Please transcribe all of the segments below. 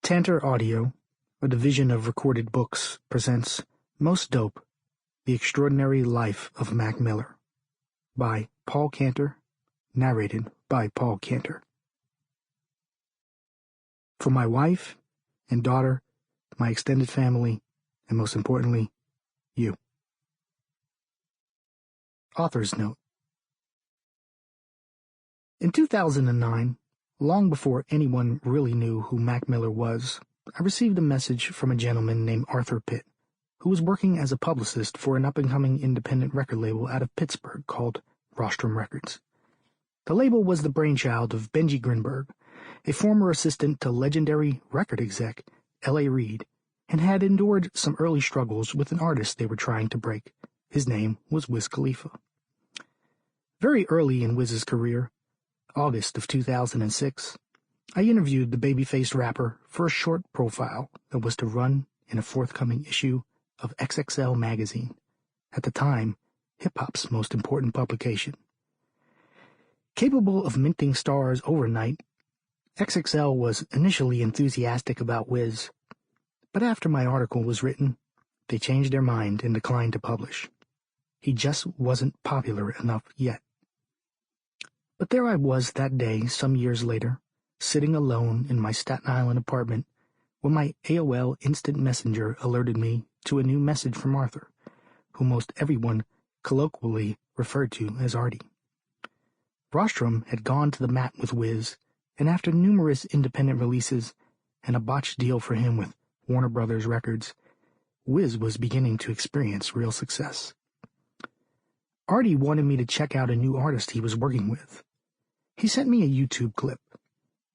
Cantor Audio, a division of Recorded Books, presents Most Dope, The Extraordinary Life of Mac Miller, by Paul Cantor, narrated by Paul Cantor. For my wife and daughter, my extended family, and most importantly, you. Author's Note. In 2009, long before anyone really knew who Mac Miller was, I received a message from a gentleman named Arthur Pitt, who was working as a publicist for an up-and-coming independent record label out of Pittsburgh called Rostrum Records. The label was the brainchild of Benji Grinberg, a former assistant to legendary record exec L.A. Reid, and had endured some early struggles with an artist they were trying to break. His name was Wiz Khalifa. Very early in Wiz's career, August of 2006, I interviewed the baby-faced rapper for a short profile that was to run in a forthcoming issue of XXL magazine, at the time, hip-hop's most important publication. Capable of minting stars overnight, XXL was initially enthusiastic about Wiz, but after my article was written, they changed their mind and declined to publish. He just wasn't popular enough yet. But there I was that day, some years later, sitting alone in my Staten Island apartment when my AOL Instant Messenger alerted me to a new message from Arthur, who most everyone colloquially referred to as Artie. Rostrum had gone to the mat with Wiz, and after numerous independent releases and a botched deal for him with Warner Brothers Records, Wiz was beginning to experience real success. Artie wanted me to check out a new artist he was working with. He sent me a YouTube clip.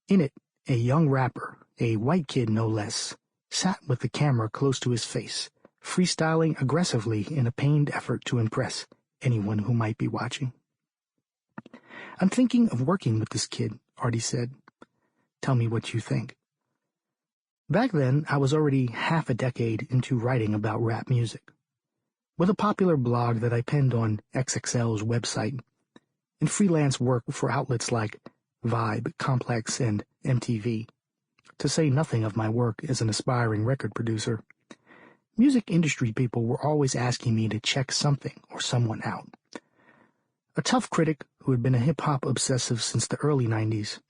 In it, a young rapper, a white kid no less, sat with the camera close to his face, freestyling aggressively in a pained effort to impress anyone who might be watching. "I'm thinking of working with this kid," Artie said. "Tell me what you think." Back then, I was already half a decade into writing about rap music. With a popular blog that I penned on XXL's website, and freelance work for outlets like Vibe, Complex, and MTV, to say nothing of my work as an aspiring record producer, music industry people were always asking me to check something or someone out. A tough critic who had been a hip-hop obsessive since the early 90s,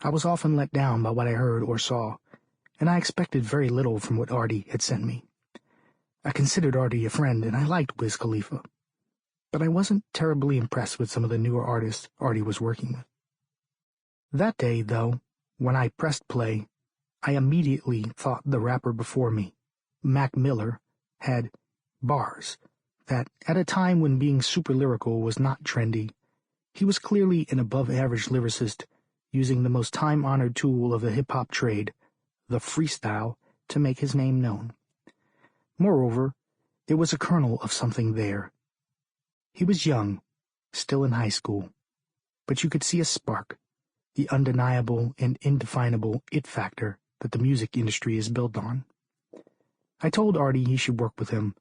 I was often let down by what I heard or saw, and I expected very little from what Artie had sent me. I considered Artie a friend, and I liked Wiz Khalifa, but I wasn't terribly impressed with some of the newer artists Artie was working with. That day, though, when I pressed play, I immediately thought the rapper before me, Mac Miller, had bars that, at a time when being super lyrical was not trendy, he was clearly an above-average lyricist using the most time-honored tool of the hip-hop trade, the freestyle, to make his name known. Moreover, there was a kernel of something there. He was young, still in high school, but you could see a spark, the undeniable and indefinable it factor that the music industry is built on. I told Artie he should work with him,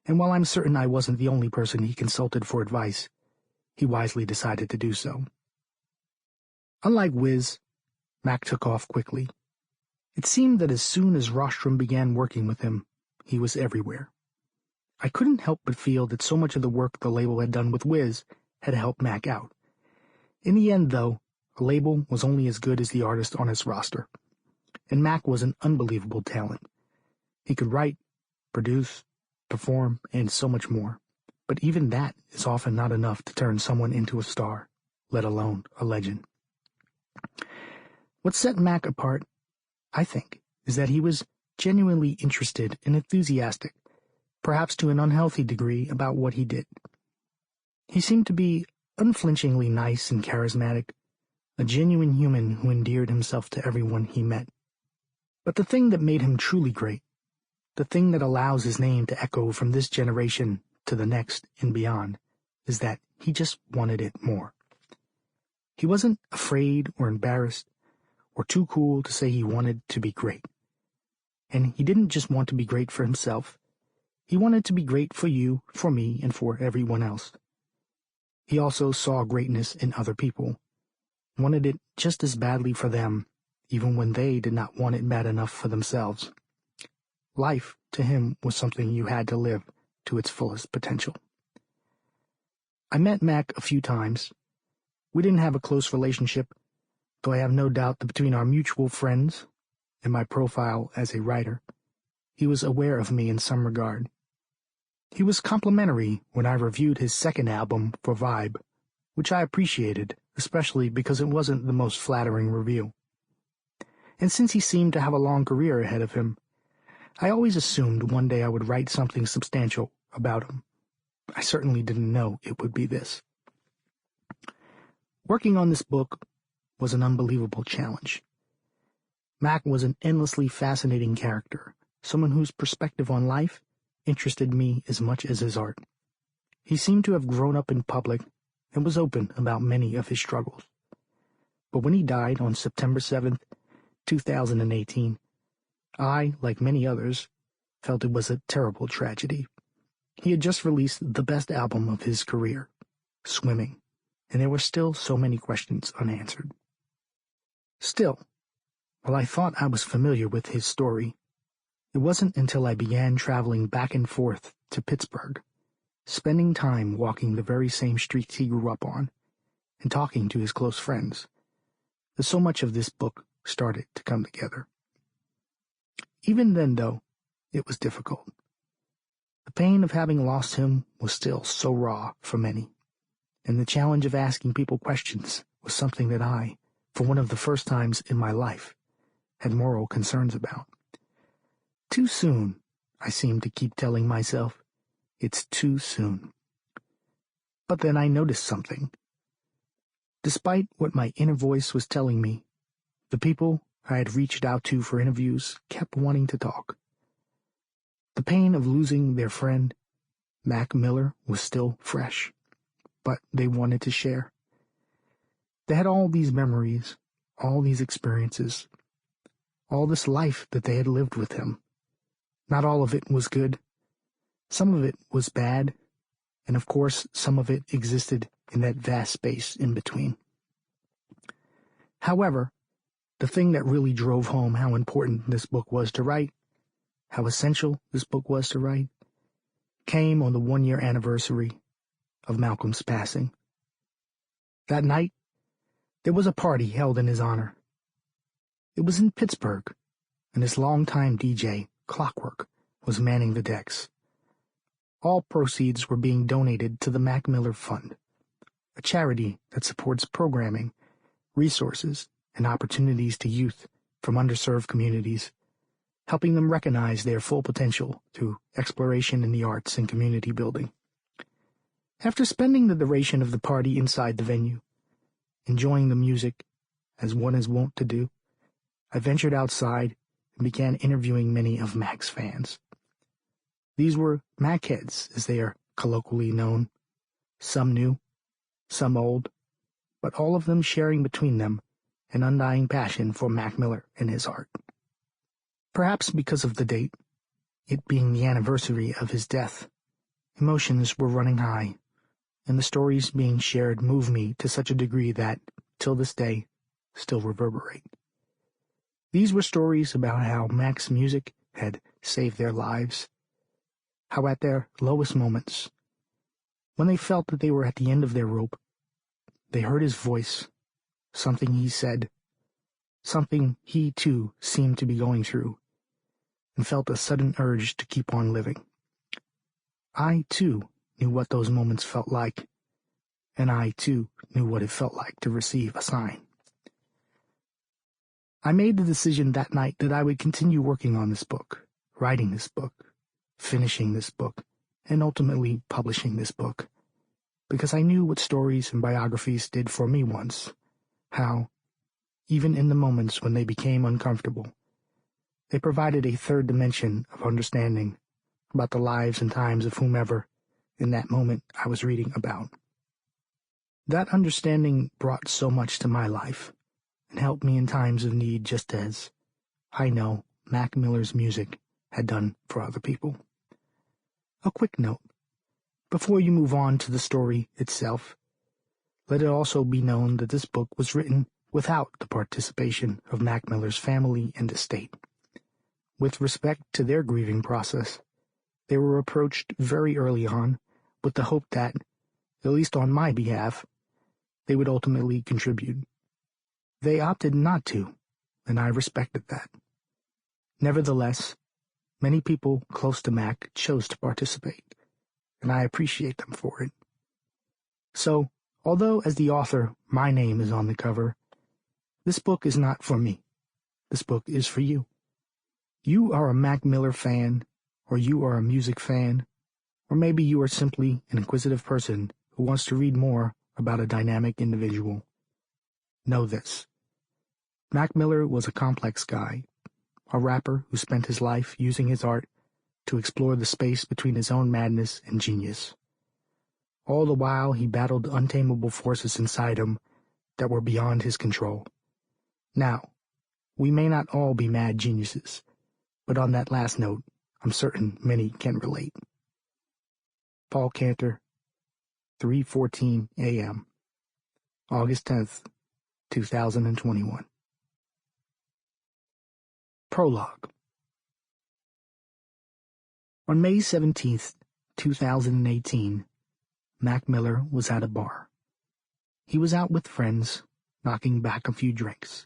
and while I'm certain I wasn't the only person he consulted for advice, he wisely decided to do so. Unlike Wiz, Mac took off quickly. It seemed that as soon as Rostrum began working with him, he was everywhere. I couldn't help but feel that so much of the work the label had done with Wiz had helped Mac out. In the end, though, a label was only as good as the artist on its roster, and Mac was an unbelievable talent. He could write, produce, perform, and so much more, but even that is often not enough to turn someone into a star, let alone a legend. What set Mac apart, I think, is that he was genuinely interested and enthusiastic, perhaps to an unhealthy degree, about what he did. He seemed to be unflinchingly nice and charismatic, a genuine human who endeared himself to everyone he met. But the thing that made him truly great, the thing that allows his name to echo from this generation to the next and beyond, is that he just wanted it more. He wasn't afraid or embarrassed or too cool to say he wanted to be great. And he didn't just want to be great for himself. He wanted to be great for you, for me, and for everyone else. He also saw greatness in other people, wanted it just as badly for them even when they did not want it bad enough for themselves. Life, to him, was something you had to live to its fullest potential. I met Mac a few times. We didn't have a close relationship, though I have no doubt that between our mutual friends and my profile as a writer, he was aware of me in some regard. He was complimentary when I reviewed his second album for Vibe, which I appreciated, especially because it wasn't the most flattering review. And since he seemed to have a long career ahead of him, I always assumed one day I would write something substantial about him. I certainly didn't know it would be this. Working on this book was an unbelievable challenge. Mac was an endlessly fascinating character, someone whose perspective on life interested me as much as his art. He seemed to have grown up in public and was open about many of his struggles. But when he died on September 7th, 2018, I, like many others, felt it was a terrible tragedy. He had just released the best album of his career, Swimming, and there were still so many questions unanswered. Still, while I thought I was familiar with his story, it wasn't until I began traveling back and forth to Pittsburgh, spending time walking the very same streets he grew up on, and talking to his close friends, that so much of this book started to come together. Even then, though, it was difficult. The pain of having lost him was still so raw for many, and the challenge of asking people questions was something that I, for one of the first times in my life, had moral concerns about. Too soon, I seemed to keep telling myself, it's too soon. But then I noticed something. Despite what my inner voice was telling me, the people I had reached out to for interviews kept wanting to talk. The pain of losing their friend, Mac Miller, was still fresh, but they wanted to share. They had all these memories, all these experiences, all this life that they had lived with him. Not all of it was good. Some of it was bad, and of course some of it existed in that vast space in between. However, the thing that really drove home how important this book was to write, how essential this book was to write, came on the 1-year anniversary of Malcolm's passing. That night, there was a party held in his honor. It was in Pittsburgh, and his longtime DJ, Clockwork, was manning the decks. All proceeds were being donated to the Mac Miller Fund, a charity that supports programming, resources, and opportunities to youth from underserved communities, helping them recognize their full potential through exploration in the arts and community building. After spending the duration of the party inside the venue, enjoying the music, as one is wont to do, I ventured outside and began interviewing many of Mac's fans. These were Mac-heads, as they are colloquially known, some new, some old, but all of them sharing between them an undying passion for Mac Miller and his art. Perhaps because of the date, it being the anniversary of his death, emotions were running high, and the stories being shared moved me to such a degree that, till this day, still reverberate. These were stories about how Mac's music had saved their lives, how at their lowest moments, when they felt that they were at the end of their rope, they heard his voice, something he said, something he too seemed to be going through, and felt a sudden urge to keep on living. I too knew what those moments felt like, and I too knew what it felt like to receive a sign. I made the decision that night that I would continue working on this book, writing this book, finishing this book, and ultimately publishing this book, because I knew what stories and biographies did for me once, how, even in the moments when they became uncomfortable, they provided a third dimension of understanding about the lives and times of whomever in that moment I was reading about. That understanding brought so much to my life and helped me in times of need, just as I know Mac Miller's music had done for other people. A quick note. Before you move on to the story itself, let it also be known that this book was written without the participation of Mac Miller's family and estate. With respect to their grieving process, they were approached very early on with the hope that, at least on my behalf, they would ultimately contribute. They opted not to, and I respected that. Nevertheless, many people close to Mac chose to participate, and I appreciate them for it. So, although as the author my name is on the cover, this book is not for me. This book is for you. You are a Mac Miller fan, or you are a music fan, or maybe you are simply an inquisitive person who wants to read more about a dynamic individual. Know this. Mac Miller was a complex guy, a rapper who spent his life using his art to explore the space between his own madness and genius. All the while he battled untamable forces inside him that were beyond his control. Now, we may not all be mad geniuses, but on that last note, I'm certain many can relate. Paul Cantor, 3:14 a.m., August 10th, 2021. Prologue. On May 17th, 2018, Mac Miller was at a bar. He was out with friends, knocking back a few drinks.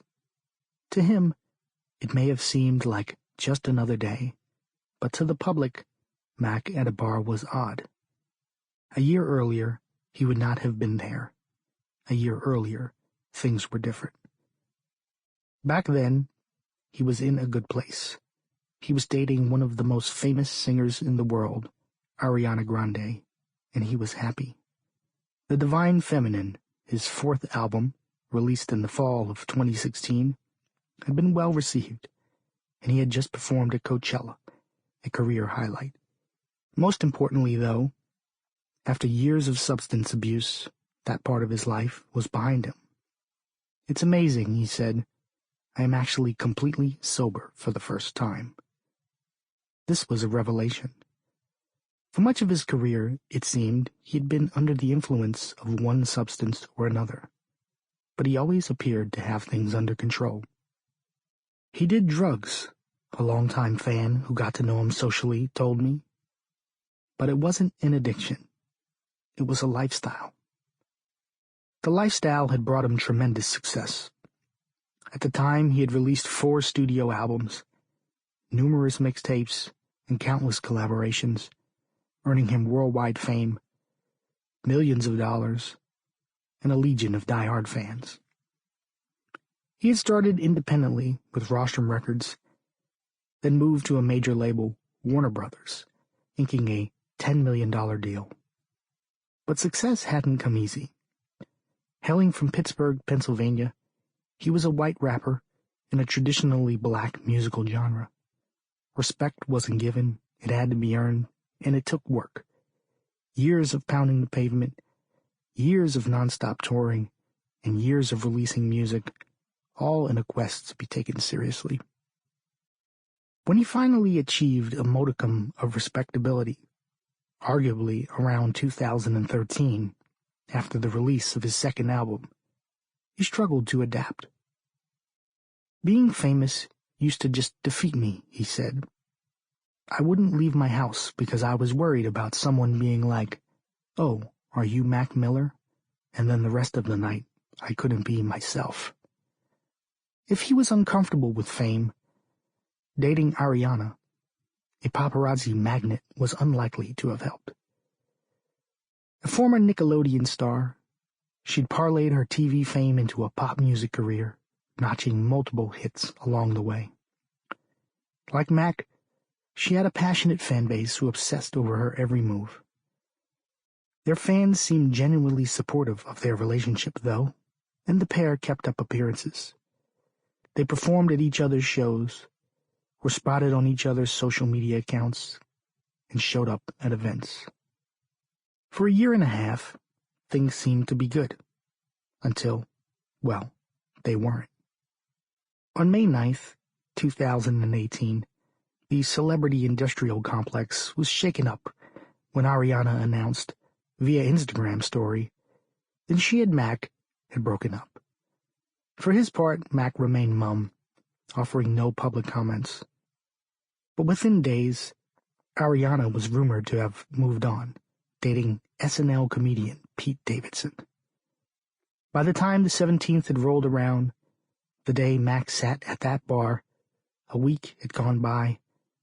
To him, it may have seemed like just another day, but to the public, Mac at a bar was odd. A year earlier, he would not have been there. A year earlier, things were different. Back then, he was in a good place. He was dating one of the most famous singers in the world, Ariana Grande, and he was happy. The Divine Feminine, his fourth album, released in the fall of 2016, had been well received, and he had just performed at Coachella, a career highlight. Most importantly, though, after years of substance abuse, that part of his life was behind him. It's amazing, he said. I am actually completely sober for the first time. This was a revelation. For much of his career, it seemed, he had been under the influence of one substance or another, but he always appeared to have things under control. He did drugs, a longtime fan who got to know him socially told me, but it wasn't an addiction. It was a lifestyle. The lifestyle had brought him tremendous success. At the time, he had released 4 studio albums, numerous mixtapes, and countless collaborations, earning him worldwide fame, millions of dollars, and a legion of die-hard fans. He had started independently with Rostrum Records, then moved to a major label, Warner Brothers, inking a $10 million deal. But success hadn't come easy. Hailing from Pittsburgh, Pennsylvania, he was a white rapper in a traditionally black musical genre. Respect wasn't given, it had to be earned, and it took work. Years of pounding the pavement, years of nonstop touring, and years of releasing music, all in a quest to be taken seriously. When he finally achieved a modicum of respectability, arguably around 2013, after the release of his second album, he struggled to adapt. Being famous used to just defeat me, he said. I wouldn't leave my house because I was worried about someone being like, "Oh, are you Mac Miller?" And then the rest of the night, I couldn't be myself. If he was uncomfortable with fame, dating Ariana, a paparazzi magnet, was unlikely to have helped. A former Nickelodeon star, she'd parlayed her TV fame into a pop music career, notching multiple hits along the way. Like Mac, she had a passionate fan base who obsessed over her every move. Their fans seemed genuinely supportive of their relationship, though, and the pair kept up appearances. They performed at each other's shows, were spotted on each other's social media accounts, and showed up at events. For a year and a half, things seemed to be good. Until, well, they weren't. On May 9th, 2018, the celebrity industrial complex was shaken up when Ariana announced, via Instagram story, that she and Mac had broken up. For his part, Mac remained mum, offering no public comments. But within days, Ariana was rumored to have moved on, dating SNL comedian Pete Davidson. By the time the 17th had rolled around, the day Mac sat at that bar, a week had gone by,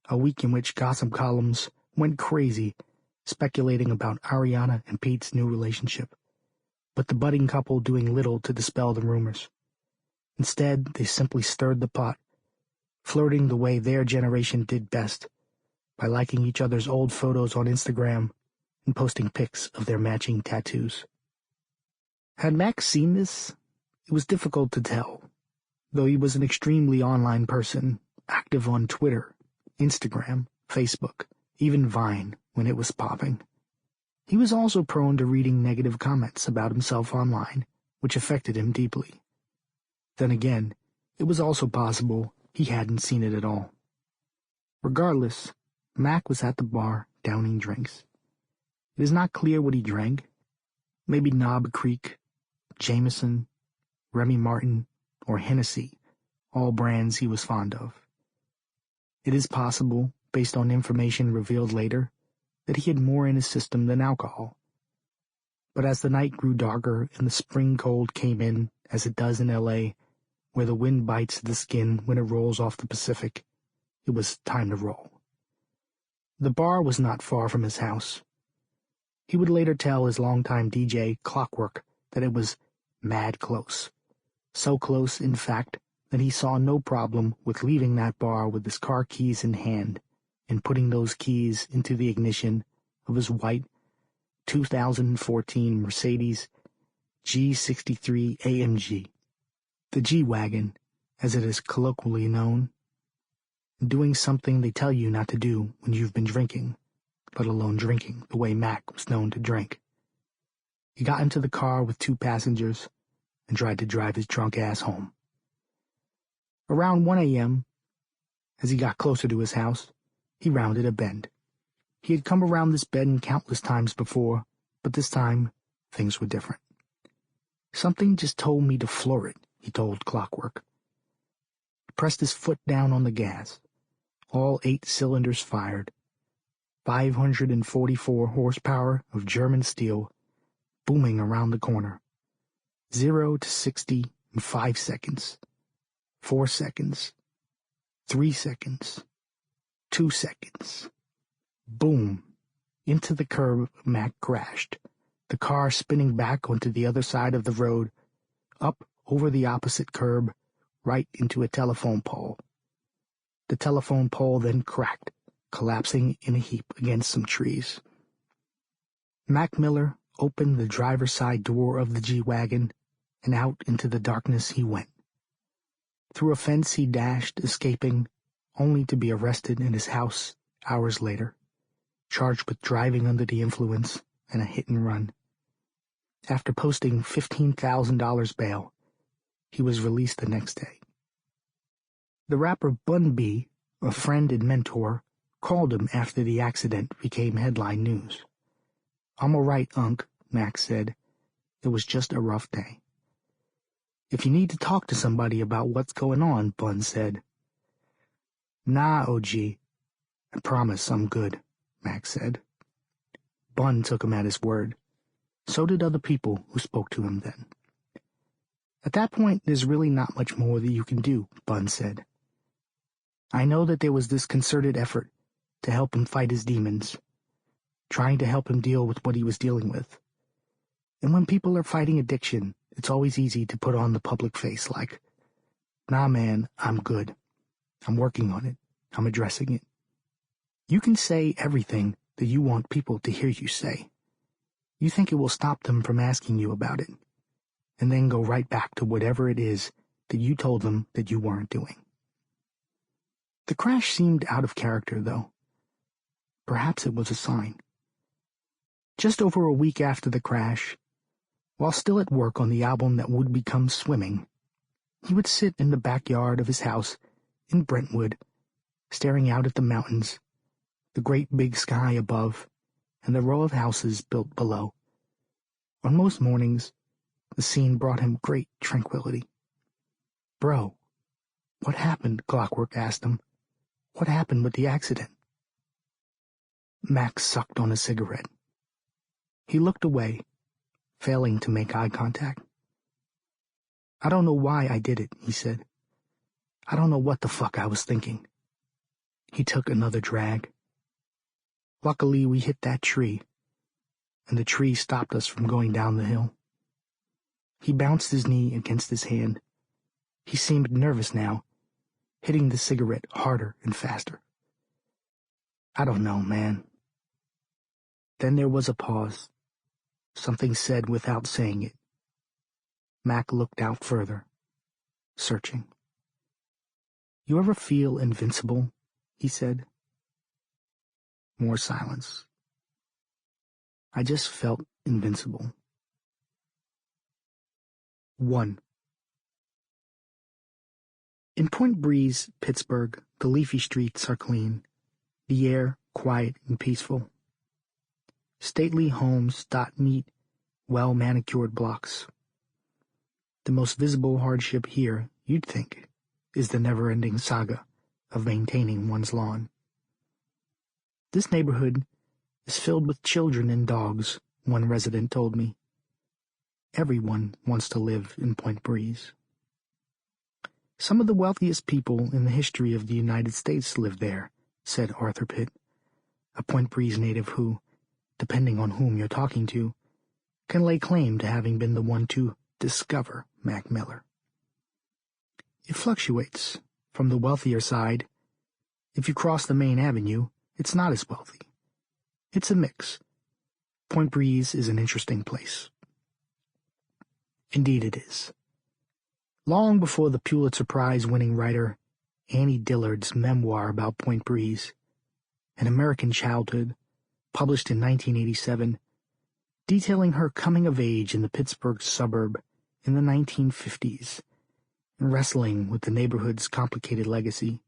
a week in which gossip columns went crazy, speculating about Ariana and Pete's new relationship, but the budding couple doing little to dispel the rumors. Instead, they simply stirred the pot, flirting the way their generation did best, by liking each other's old photos on Instagram and posting pics of their matching tattoos. Had Max seen this? It was difficult to tell, though he was an extremely online person, active on Twitter, Instagram, Facebook, even Vine when it was popping. He was also prone to reading negative comments about himself online, which affected him deeply. Then again, it was also possible he hadn't seen it at all. Regardless, Mac was at the bar downing drinks. It is not clear what he drank. Maybe Knob Creek, Jameson, Remy Martin, or Hennessy, all brands he was fond of. It is possible, based on information revealed later, that he had more in his system than alcohol. But as the night grew darker and the spring cold came in, as it does in L.A., where the wind bites the skin when it rolls off the Pacific, it was time to roll. The bar was not far from his house. He would later tell his longtime DJ, Clockwork, that it was mad close. So close, in fact, that he saw no problem with leaving that bar with his car keys in hand and putting those keys into the ignition of his white 2014 Mercedes G63 AMG, the G-Wagon, as it is colloquially known, doing something they tell you not to do when you've been drinking, let alone drinking the way Mac was known to drink. He got into the car with 2 passengers and tried to drive his drunk ass home. Around 1 a.m., as he got closer to his house, he rounded a bend. He had come around this bend countless times before, but this time things were different. Something just told me to floor it, he told Clockwork. He pressed his foot down on the gas. All 8 cylinders fired. 544 horsepower of German steel, booming around the corner. 0 to 60 in 5 seconds. 4 seconds. 3 seconds. 2 seconds. Boom. Into the curb, Mac crashed, the car spinning back onto the other side of the road, up over the opposite curb, right into a telephone pole. The telephone pole then cracked, collapsing in a heap against some trees. Mac Miller opened the driver's side door of the G-Wagon, and out into the darkness he went. Through a fence he dashed, escaping, only to be arrested in his house hours later, charged with driving under the influence and a hit and run. After posting $15,000 bail, he was released the next day. The rapper Bun B, a friend and mentor, called him after the accident became headline news. "I'm all right, Unc," Max said. "It was just a rough day." "If you need to talk to somebody about what's going on," Bun said. "Nah, OG. I promise I'm good," Max said. Bun took him at his word. So did other people who spoke to him then. "At that point, there's really not much more that you can do," Bun said. "I know that there was this concerted effort to help him fight his demons, trying to help him deal with what he was dealing with. And when people are fighting addiction, it's always easy to put on the public face like, 'Nah, man, I'm good. I'm working on it. I'm addressing it.' You can say everything that you want people to hear you say. You think it will stop them from asking you about it, and then go right back to whatever it is that you told them that you weren't doing." The crash seemed out of character, though. Perhaps it was a sign. Just over a week after the crash, while still at work on the album that would become Swimming, he would sit in the backyard of his house in Brentwood, staring out at the mountains, the great big sky above, and the row of houses built below. On most mornings, the scene brought him great tranquility. "Bro, what happened?" Clockwork asked him. "What happened with the accident?" Max sucked on a cigarette. He looked away, failing to make eye contact. "I don't know why I did it," he said. "I don't know what the fuck I was thinking." He took another drag. "Luckily, we hit that tree, and the tree stopped us from going down the hill." He bounced his knee against his hand. He seemed nervous now, hitting the cigarette harder and faster. "I don't know, man." Then there was a pause. Something said without saying it. Mac looked out further, searching. "You ever feel invincible?" he said. More silence. "I just felt invincible." 1. In Point Breeze, Pittsburgh, the leafy streets are clean, the air quiet and peaceful. Stately homes dot neat, well-manicured blocks. The most visible hardship here, you'd think, is the never-ending saga of maintaining one's lawn. This neighborhood is filled with children and dogs, one resident told me. Everyone wants to live in Point Breeze. Some of the wealthiest people in the history of the United States live there, said Arthur Pitt, a Point Breeze native who, depending on whom you're talking to, can lay claim to having been the one to discover Mac Miller. It fluctuates. From the wealthier side, if you cross the main avenue, it's not as wealthy. It's a mix. Point Breeze is an interesting place. Indeed it is. Long before the Pulitzer Prize-winning writer Annie Dillard's memoir about Point Breeze, An American Childhood, published in 1987, detailing her coming of age in the Pittsburgh suburb in the 1950s and wrestling with the neighborhood's complicated legacy.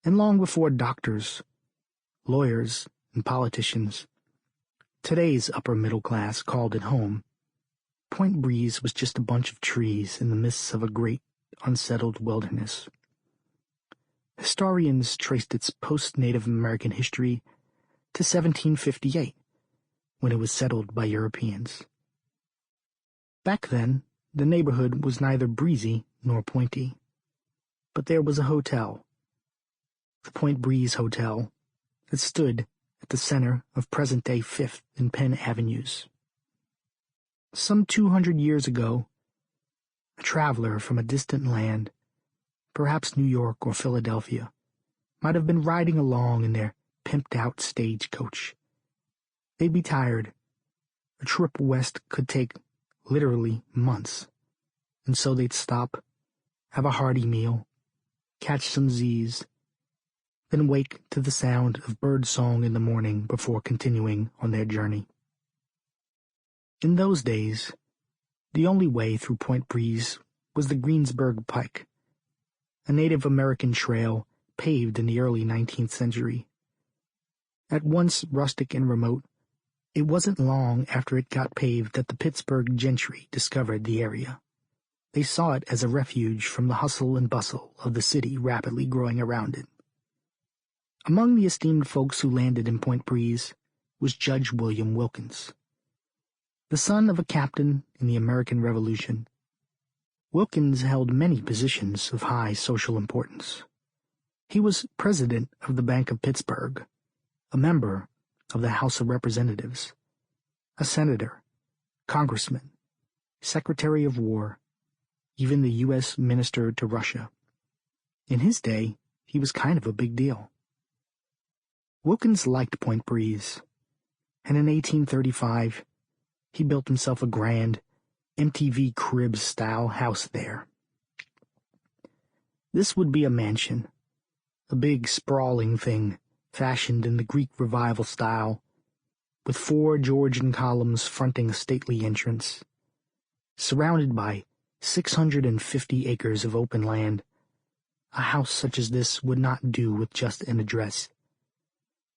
And long before doctors, lawyers, and politicians, today's upper middle class, called it home, Point Breeze was just a bunch of trees in the midst of a great, unsettled wilderness. Historians traced its post-Native American history to 1758, when it was settled by Europeans. Back then, the neighborhood was neither breezy nor pointy, but there was a hotel, the Point Breeze Hotel, that stood at the center of present-day Fifth and Penn Avenues. Some 200 years ago, a traveler from a distant land, perhaps New York or Philadelphia, might have been riding along in their pimped-out stagecoach. They'd be tired. A trip west could take literally months, and so they'd stop, have a hearty meal, catch some Z's, then wake to the sound of bird song in the morning before continuing on their journey. In those days, the only way through Point Breeze was the Greensburg Pike, a Native American trail paved in the early 19th century. At once rustic and remote, it wasn't long after it got paved that the Pittsburgh gentry discovered the area. They saw it as a refuge from the hustle and bustle of the city rapidly growing around it. Among the esteemed folks who landed in Point Breeze was Judge William Wilkins. The son of a captain in the American Revolution, Wilkins held many positions of high social importance. He was president of the Bank of Pittsburgh, a member of the House of Representatives, a senator, congressman, secretary of war, even the U.S. minister to Russia. In his day, he was kind of a big deal. Wilkins liked Point Breeze, and in 1835, he built himself a grand, MTV Cribs-style house there. This would be a mansion, a big, sprawling thing fashioned in the Greek Revival style, with 4 Georgian columns fronting a stately entrance, surrounded by 650 acres of open land. A house such as this would not do with just an address.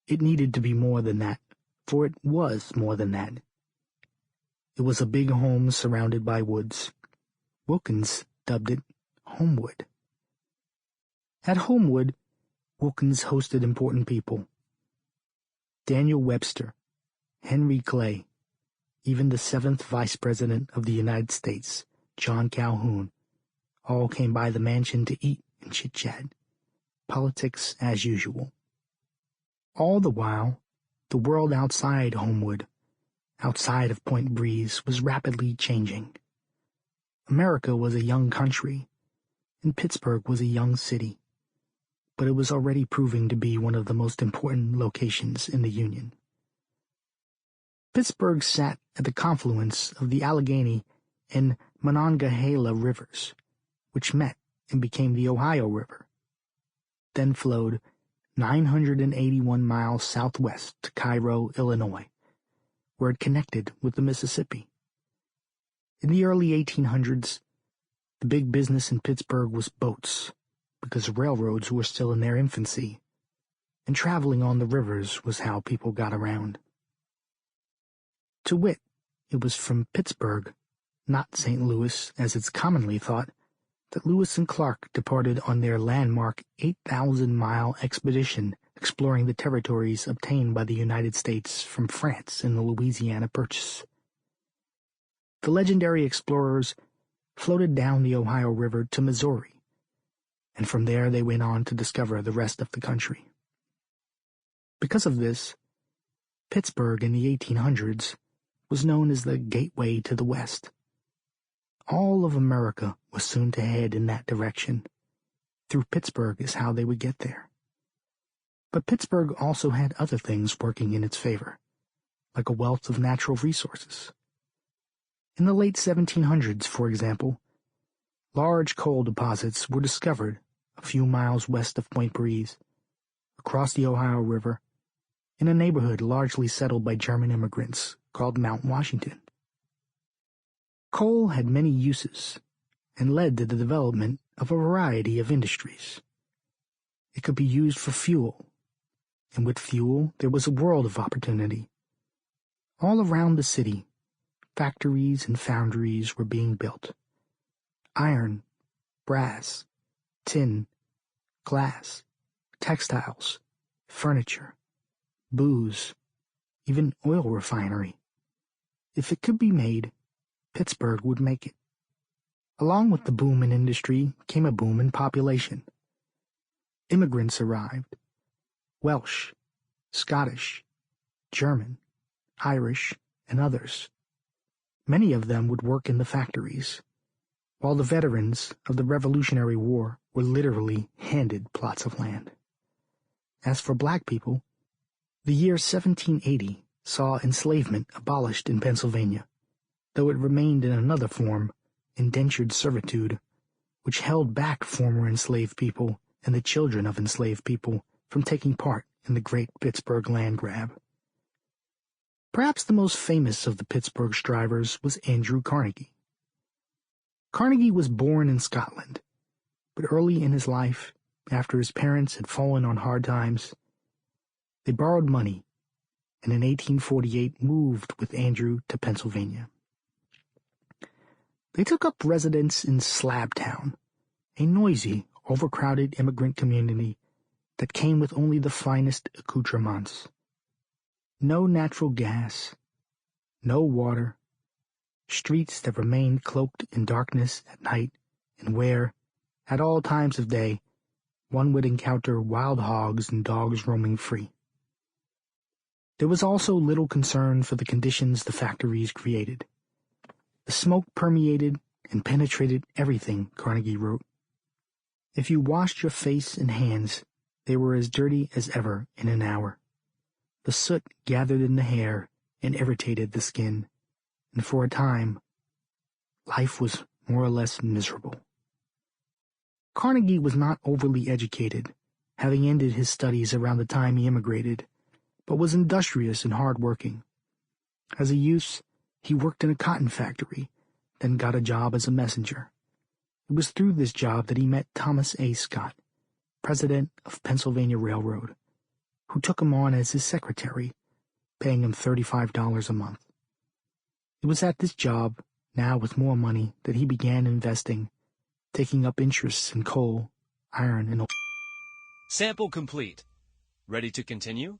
It needed to be more than that, for it was more than that. It was a big home surrounded by woods. Wilkins dubbed it Homewood. At Homewood, Wilkins hosted important people. Daniel Webster, Henry Clay, even the 7th Vice President of the United States, John Calhoun, all came by the mansion to eat and chit-chat. Politics as usual. All the while, the world outside Homewood, outside of Point Breeze, was rapidly changing. America was a young country, and Pittsburgh was a young city, but it was already proving to be one of the most important locations in the Union. Pittsburgh sat at the confluence of the Allegheny and Monongahela rivers, which met and became the Ohio River, then flowed 981 miles southwest to Cairo, Illinois, where it connected with the Mississippi. In the early 1800s, the big business in Pittsburgh was boats, because railroads were still in their infancy, and traveling on the rivers was how people got around. To wit, it was from Pittsburgh, not St. Louis as it's commonly thought, that Lewis and Clark departed on their landmark 8,000-mile expedition exploring the territories obtained by the United States from France in the Louisiana Purchase. The legendary explorers floated down the Ohio River to Missouri, and from there they went on to discover the rest of the country. Because of this, Pittsburgh in the 1800s was known as the Gateway to the West. All of America was soon to head in that direction. Through Pittsburgh is how they would get there. But Pittsburgh also had other things working in its favor, like a wealth of natural resources. In the late 1700s, for example, large coal deposits were discovered a few miles west of Point Breeze, across the Ohio River, in a neighborhood largely settled by German immigrants called Mount Washington. Coal had many uses and led to the development of a variety of industries. It could be used for fuel, and with fuel there was a world of opportunity. All around the city, factories and foundries were being built. Iron, brass, tin, glass, textiles, furniture, booze, even oil refinery. If it could be made, Pittsburgh would make it. Along with the boom in industry came a boom in population. Immigrants arrived. Welsh, Scottish, German, Irish, and others. Many of them would work in the factories, while the veterans of the Revolutionary War were literally handed plots of land. As for black people, the year 1780 saw enslavement abolished in Pennsylvania, though it remained in another form, indentured servitude, which held back former enslaved people and the children of enslaved people from taking part in the great Pittsburgh land grab. Perhaps the most famous of the Pittsburgh strivers was Andrew Carnegie. Carnegie was born in Scotland, but early in his life, after his parents had fallen on hard times, they borrowed money and in 1848 moved with Andrew to Pennsylvania. They took up residence in Slabtown, a noisy, overcrowded immigrant community that came with only the finest accoutrements. No natural gas, no water, streets that remained cloaked in darkness at night, and where, at all times of day, one would encounter wild hogs and dogs roaming free. There was also little concern for the conditions the factories created. The smoke permeated and penetrated everything, Carnegie wrote. If you washed your face and hands, they were as dirty as ever in an hour. The soot gathered in the hair and irritated the skin, and for a time, life was more or less miserable. Carnegie was not overly educated, having ended his studies around the time he immigrated, but was industrious and hard-working. As a youth, he worked in a cotton factory, then got a job as a messenger. It was through this job that he met Thomas A. Scott, president of Pennsylvania Railroad, who took him on as his secretary, paying him $35 a month. It was at this job, now with more money, that he began investing, taking up interests in coal, iron, and oil. Sample complete. Ready to continue?